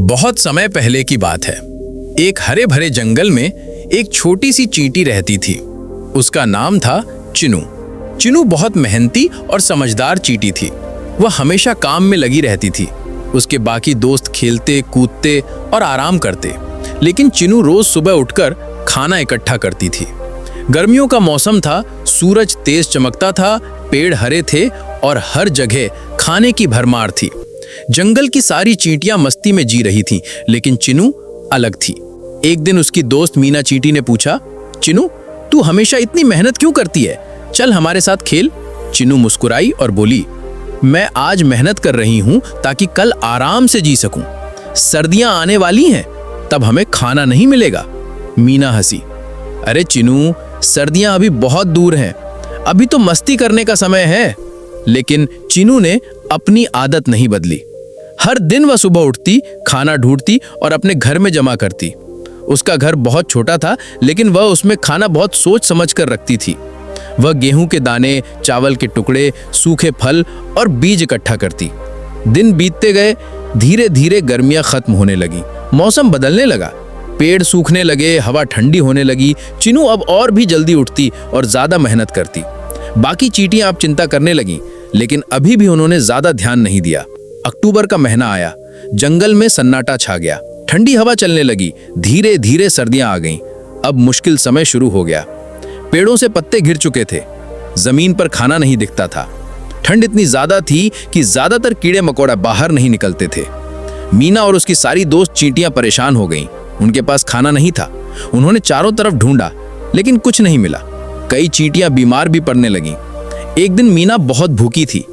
बहुत समय पहले की बात है। एक हरे भरे जंगल में एक छोटी सी चींटी रहती थी। उसका नाम था चिनू। चिनू बहुत मेहनती और समझदार चींटी थी। वह हमेशा काम में लगी रहती थी। उसके बाकी दोस्त खेलते, कूदते और आराम करते, लेकिन चिनू रोज सुबह उठकर खाना इकट्ठा करती थी। गर्मियों का मौसम था, सूरज तेज चमकता था, पेड़ हरे थे और हर जगह खाने की भरमार थी। जंगल की सारी चींटियां मस्ती में जी रही थीं, लेकिन चिनू अलग थी। एक दिन उसकी दोस्त मीना चींटी ने पूछा, चिनू, तू हमेशा इतनी मेहनत क्यों करती है? चल हमारे साथ खेल। चिनू मुस्कुराई और बोली, मैं आज मेहनत कर रही हूं ताकि कल आराम से जी सकूं। सर्दियां आने वाली हैं, तब हमें खाना नहीं मिलेगा। मीना हंसी, अरे चिनू, सर्दियां अभी बहुत दूर हैं, अभी तो मस्ती करने का समय है। लेकिन चिनू ने अपनी आदत नहीं बदली। हर दिन वह सुबह उठती, खाना ढूंढती और अपने घर में जमा करती। उसका घर बहुत छोटा था, लेकिन वह उसमें खाना बहुत सोच समझ कर रखती थी। वह गेहूं के दाने, चावल के टुकड़े, सूखे फल और बीज इकट्ठा करती। दिन बीतते गए, धीरे धीरे गर्मियां खत्म होने लगी, मौसम बदलने लगा, पेड़ सूखने लगे, हवा ठंडी होने लगी। चिनू अब और भी जल्दी उठती और ज्यादा मेहनत करती। बाकी चींटियां अब चिंता करने लगीं, लेकिन अभी भी उन्होंने ज्यादा ध्यान नहीं दिया। अक्टूबर का महीना आया, जंगल में सन्नाटा छा गया, ठंडी हवा चलने लगी, धीरे धीरे सर्दियां आ गईं। अब मुश्किल समय शुरू हो गया। पेड़ों से पत्ते गिर चुके थे, जमीन पर खाना नहीं दिखता था। ठंड इतनी ज्यादा थी कि ज्यादातर कीड़े मकोड़ा बाहर नहीं निकलते थे। मीना और उसकी सारी दोस्त चींटियां परेशान हो गईं। उनके पास खाना नहीं था। उन्होंने चारों तरफ ढूंढा, लेकिन कुछ नहीं मिला। कई चींटियां बीमार भी पड़ने लगीं। एक दिन मीना बहुत भूखी थी।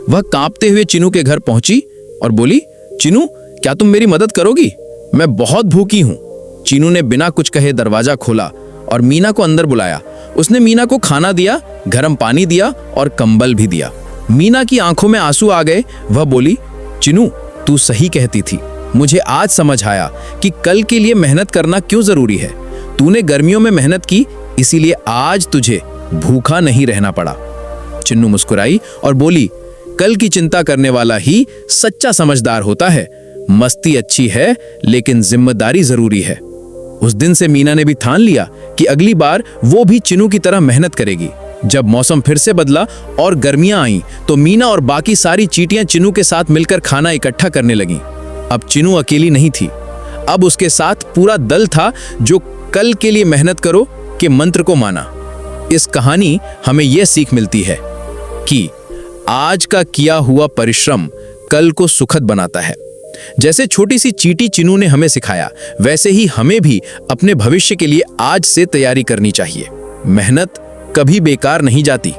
वह कांपते हुए चिनू के घर पहुंची और बोली, चिनू, क्या तुम मेरी मदद करोगी? मैं बहुत भूखी हूं। चिनू ने बिना कुछ कहे दरवाजा खोला और मीना को अंदर बुलाया। उसने मीना को खाना दिया, गर्म पानी दिया और कंबल भी दिया। मीना की आंखों में आंसू आ गए। वह बोली, चिनू, तू सही कहती थी। मुझे आज समझ आया कि कल के लिए मेहनत करना क्यों जरूरी है। तूने गर्मियों में मेहनत की, इसीलिए आज तुझे भूखा नहीं रहना पड़ा। चिन्नू मुस्कुराई और बोली, कल की चिंता करने वाला ही सच्चा समझदार होता है। मस्ती अच्छी है, लेकिन जिम्मेदारी जरूरी है। उस दिन से मीना ने भी ठान लिया कि अगली बार वो भी चिनू की तरह मेहनत करेगी। जब मौसम फिर से बदला और गर्मियां आईं, तो मीना और बाकी सारी चींटियां चिनू के साथ मिलकर खाना इकट्ठा करने लगीं। अब चिनू अकेली नहीं थी। अब उसके साथ पूरा दल था जो कल के लिए मेहनत करो के मंत्र को माना। इस कहानी हमें यह सीख मिलती है कि आज का किया हुआ परिश्रम कल को सुखद बनाता है। जैसे छोटी सी चींटी चिनू ने हमें सिखाया, वैसे ही हमें भी अपने भविष्य के लिए आज से तैयारी करनी चाहिए। मेहनत कभी बेकार नहीं जाती।